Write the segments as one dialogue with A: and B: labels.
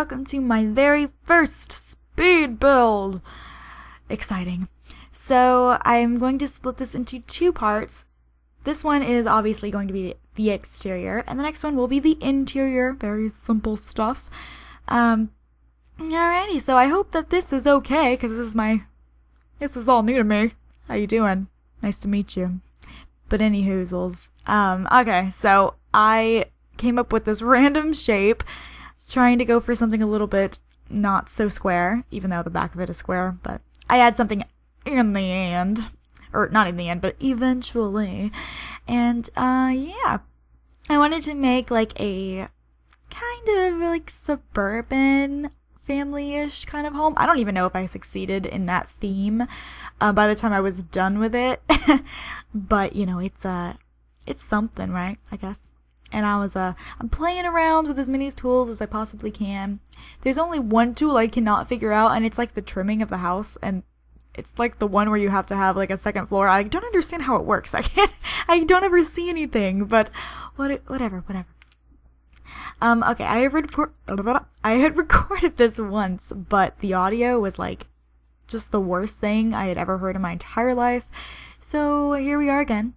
A: welcome to my very first speed build. Exciting. So I'm going to split this into two parts. This one is obviously going to be the exterior, and the next one will be the interior. Very simple stuff. Alrighty, so I hope that this is okay, because this is all new to me. How you doing? Nice to meet you. But any hoozles. Okay, so I came up with this random shape. I was trying to go for something a little bit not so square, even though the back of it is square, but I had something in the end. Or not in the end, but eventually. And, yeah. I wanted to make like a kind of like suburban family-ish kind of home. I don't even know if I succeeded in that theme by the time I was done with it. But, you know, it's something, right? I guess. And I'm playing around with as many tools as I possibly can. There's only one tool I cannot figure out, and it's like the trimming of the house, and it's like the one where you have to have like a second floor. I don't understand how it works. I don't ever see anything, but whatever. Okay, I had recorded this once, but the audio was like just the worst thing I had ever heard in my entire life. So here we are again,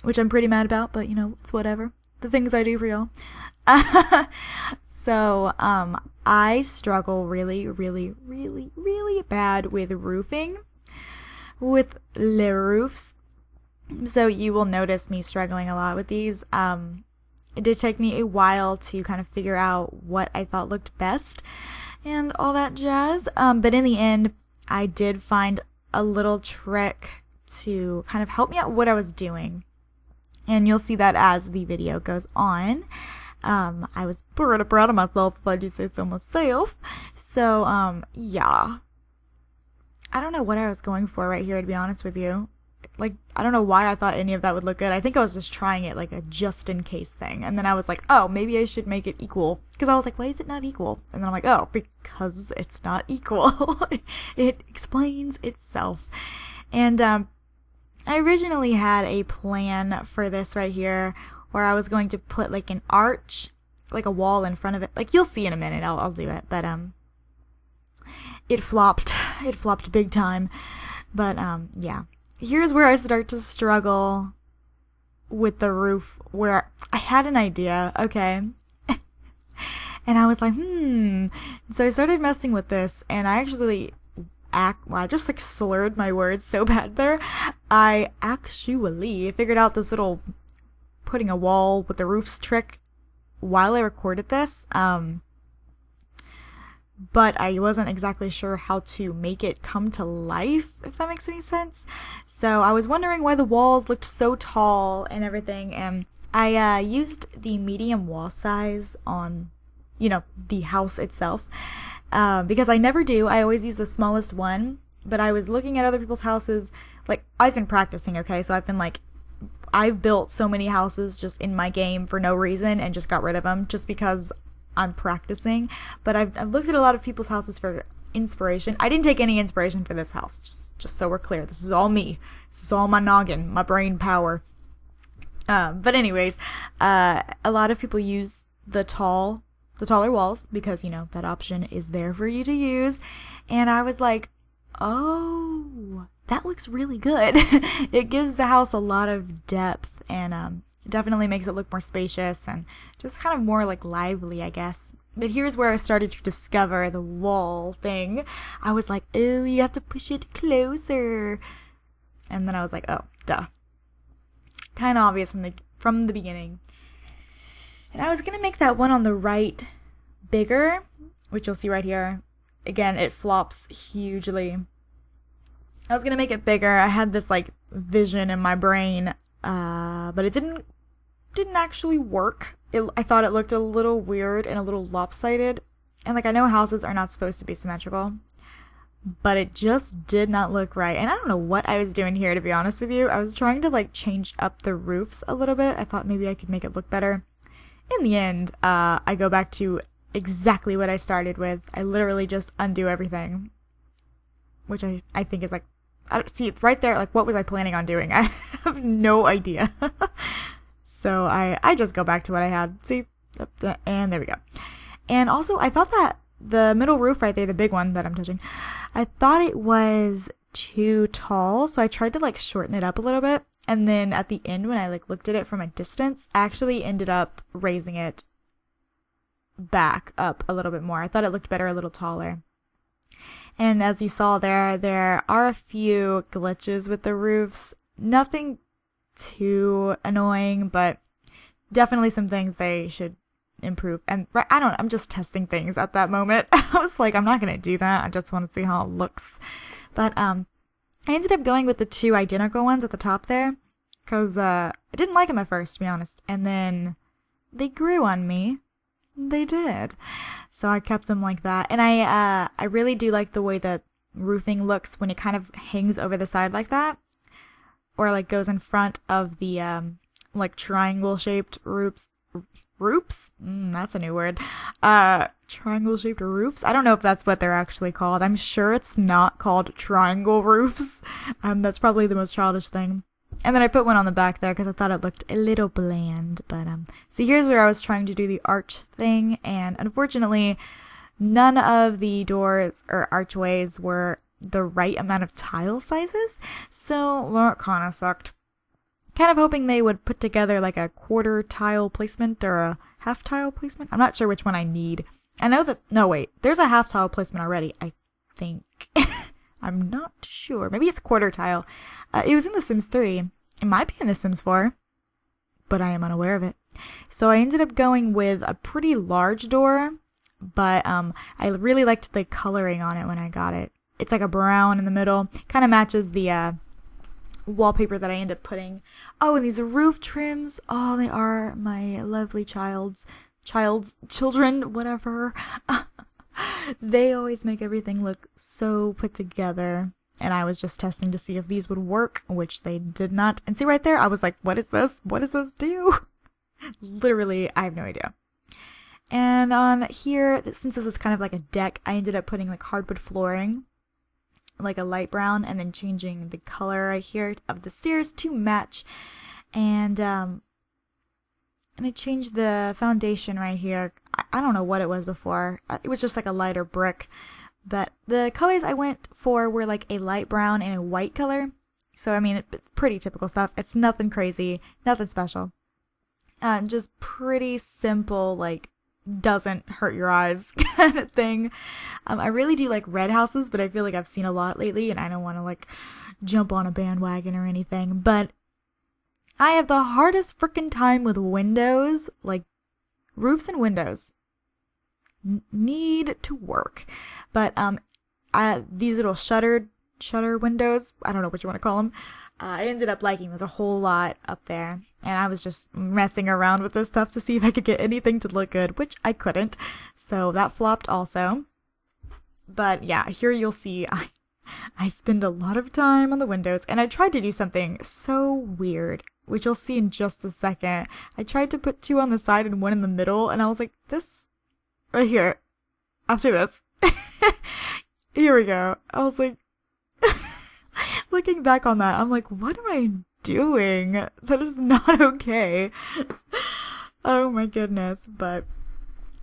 A: which I'm pretty mad about, but you know, it's whatever. The things I do for y'all. So, I struggle really bad with roofing, with the roofs. So you will notice me struggling a lot with these. It did take me a while to kind of figure out what I thought looked best and all that jazz. But in the end, I did find a little trick to kind of help me out what I was doing. And you'll see that as the video goes on. I was pretty proud of myself, if I do say so myself. So, yeah. I don't know what I was going for right here, to be honest with you. Like, I don't know why I thought any of that would look good. I think I was just trying it like a just-in-case thing. And then I was like, oh, maybe I should make it equal. Because I was like, why is it not equal? And then I'm like, oh, because it's not equal. It explains itself. And, I originally had a plan for this right here where I was going to put like an arch, like a wall in front of it. Like, you'll see in a minute, I'll do it. But, it flopped. It flopped big time. But, yeah. Here's where I start to struggle with the roof, where I had an idea, okay? And I was like, So I started messing with this, and I actually I just like slurred my words so bad there. I actually figured out this little putting a wall with the roofs trick while I recorded this. But I wasn't exactly sure how to make it come to life, if that makes any sense. So I was wondering why the walls looked so tall and everything, and I used the medium wall size on, you know, the house itself. Because I never do. I always use the smallest one, but I was looking at other people's houses. Like, I've been practicing, okay? So I've built so many houses just in my game for no reason and just got rid of them just because I'm practicing. But I've looked at a lot of people's houses for inspiration. I didn't take any inspiration for this house, just so we're clear. This is all me. This is all my noggin, my brain power. But anyways, a lot of people use the taller walls because, you know, that option is there for you to use. And I was like, oh, that looks really good. It gives the house a lot of depth and definitely makes it look more spacious and just kind of more like lively, I guess. But here's where I started to discover the wall thing. I was like, oh, you have to push it closer. And then I was like, oh, duh. Kind of obvious from the beginning. And I was going to make that one on the right bigger, which you'll see right here. Again, it flops hugely. I was going to make it bigger. I had this like vision in my brain, but it didn't actually work. I thought it looked a little weird and a little lopsided. And like, I know houses are not supposed to be symmetrical, but it just did not look right. And I don't know what I was doing here, to be honest with you. I was trying to like change up the roofs a little bit. I thought maybe I could make it look better. In the end, I go back to exactly what I started with. I literally just undo everything, which I think is like, I don't see it right there. Like, what was I planning on doing? I have no idea. So I just go back to what I had. See, and there we go. And also, I thought that the middle roof right there, the big one that I'm touching, I thought it was too tall, so I tried to like shorten it up a little bit. And then at the end, when I like looked at it from a distance, I actually ended up raising it back up a little bit more. I thought it looked better a little taller. And as you saw there are a few glitches with the roofs. Nothing too annoying, but definitely some things they should improve. And I'm just testing things at that moment. I was like, I'm not going to do that. I just want to see how it looks. But I ended up going with the two identical ones at the top there because I didn't like them at first, to be honest. And then they grew on me. They did. So I kept them like that. And I really do like the way that roofing looks when it kind of hangs over the side like that. Or like goes in front of the like triangle shaped roofs. Roofs? That's a new word. Triangle shaped roofs? I don't know if that's what they're actually called. I'm sure it's not called triangle roofs. That's probably the most childish thing. And then I put one on the back there because I thought it looked a little bland. But see, here's where I was trying to do the arch thing, and unfortunately, none of the doors or archways were the right amount of tile sizes, so that kind of sucked. Kind of hoping they would put together like a quarter tile placement or a half tile placement. I'm not sure which one I need. I know that, no wait, there's a half tile placement already, I think. I'm not sure. Maybe it's quarter tile. It was in The Sims 3. It might be in The Sims 4, but I am unaware of it. So I ended up going with a pretty large door, but I really liked the coloring on it when I got it. It's like a brown in the middle. Kind of matches the wallpaper that I end up putting. Oh, and these roof trims. Oh, they are my lovely children, whatever. They always make everything look so put together. And I was just testing to see if these would work, which they did not. And see right there, I was like, what is this? What does this do? Literally, I have no idea. And on here, since this is kind of like a deck, I ended up putting like hardwood flooring, like a light brown, and then changing the color right here of the stairs to match. And I changed the foundation right here. I don't know what it was before. It was just like a lighter brick. But the colors I went for were like a light brown and a white color. So, I mean, it's pretty typical stuff. It's nothing crazy, nothing special. Just pretty simple, like, doesn't hurt your eyes kind of thing. I really do like red houses, but I feel like I've seen a lot lately, and I don't want to, like, jump on a bandwagon or anything. But I have the hardest freaking time with windows, like, roofs and windows need to work. But these little shutter windows, I don't know what you want to call them, I ended up liking. There's a whole lot up there, and I was just messing around with this stuff to see if I could get anything to look good, which I couldn't, so that flopped also. But yeah, here you'll see I spend a lot of time on the windows, and I tried to do something so weird, which you'll see in just a second. I tried to put two on the side and one in the middle, and I was like, this right here, after this, here we go. I was like, looking back on that, I'm like, what am I doing? That is not okay. Oh my goodness. But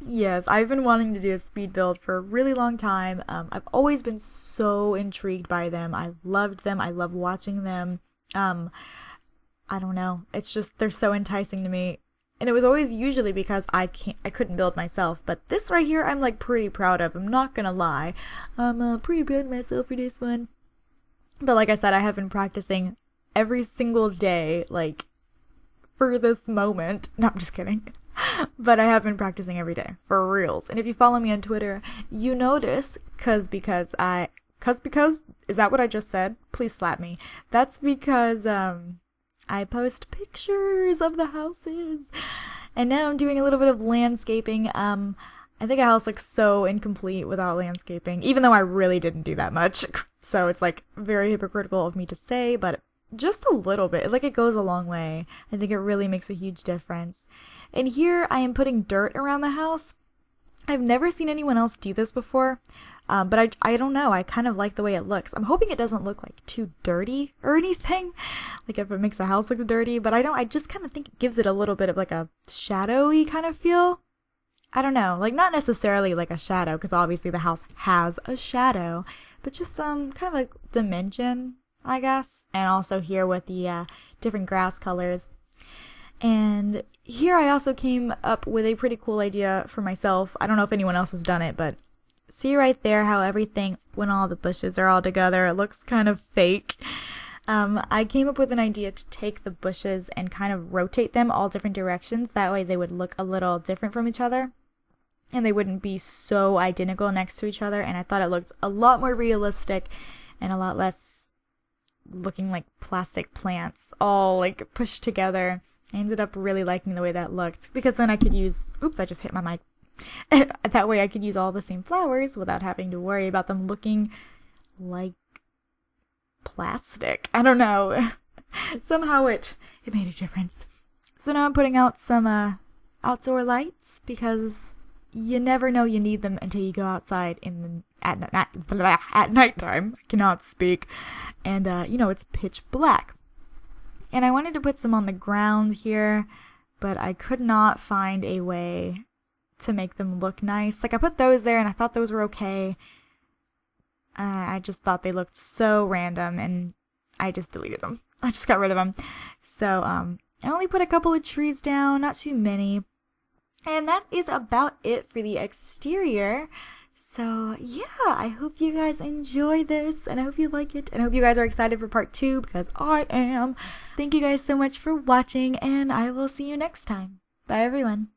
A: yes, I've been wanting to do a speed build for a really long time. I've always been so intrigued by them. I've loved them. I love watching them. I don't know. It's just, they're so enticing to me. And it was always usually because I couldn't build myself. But this right here, I'm like pretty proud of. I'm not gonna lie. I'm pretty proud of myself for this one. But like I said, I have been practicing every single day, like, for this moment. No, I'm just kidding. But I have been practicing every day, for reals. And if you follow me on Twitter, you notice, because, is that what I just said? Please slap me. That's because, I post pictures of the houses. And now I'm doing a little bit of landscaping. I think a house looks so incomplete without landscaping, even though I really didn't do that much. So it's like very hypocritical of me to say, but just a little bit. Like, it goes a long way. I think it really makes a huge difference. And here I am putting dirt around the house. I've never seen anyone else do this before, but I don't know. I kind of like the way it looks. I'm hoping it doesn't look like too dirty or anything, like if it makes the house look dirty, but I just kind of think it gives it a little bit of like a shadowy kind of feel. I don't know, like not necessarily like a shadow, because obviously the house has a shadow, but just some kind of like dimension, I guess. And also here with the different grass colors. And here I also came up with a pretty cool idea for myself. I don't know if anyone else has done it, but see right there how everything, when all the bushes are all together, it looks kind of fake. I came up with an idea to take the bushes and kind of rotate them all different directions. That way they would look a little different from each other. And they wouldn't be so identical next to each other. And I thought it looked a lot more realistic and a lot less looking like plastic plants all like pushed together. I ended up really liking the way that looked, because then I could use, oops, I just hit my mic. That way I could use all the same flowers without having to worry about them looking like plastic. I don't know. Somehow it made a difference. So now I'm putting out some outdoor lights, because you never know you need them until you go outside at nighttime. I cannot speak. And it's pitch black. And I wanted to put some on the ground here, but I could not find a way to make them look nice. Like I put those there and I thought those were okay. I just thought they looked so random and I just deleted them. I just got rid of them. So I only put a couple of trees down, not too many. And that is about it for the exterior. So yeah, I hope you guys enjoy this and I hope you like it. And I hope you guys are excited for part 2, because I am. Thank you guys so much for watching, and I will see you next time. Bye everyone.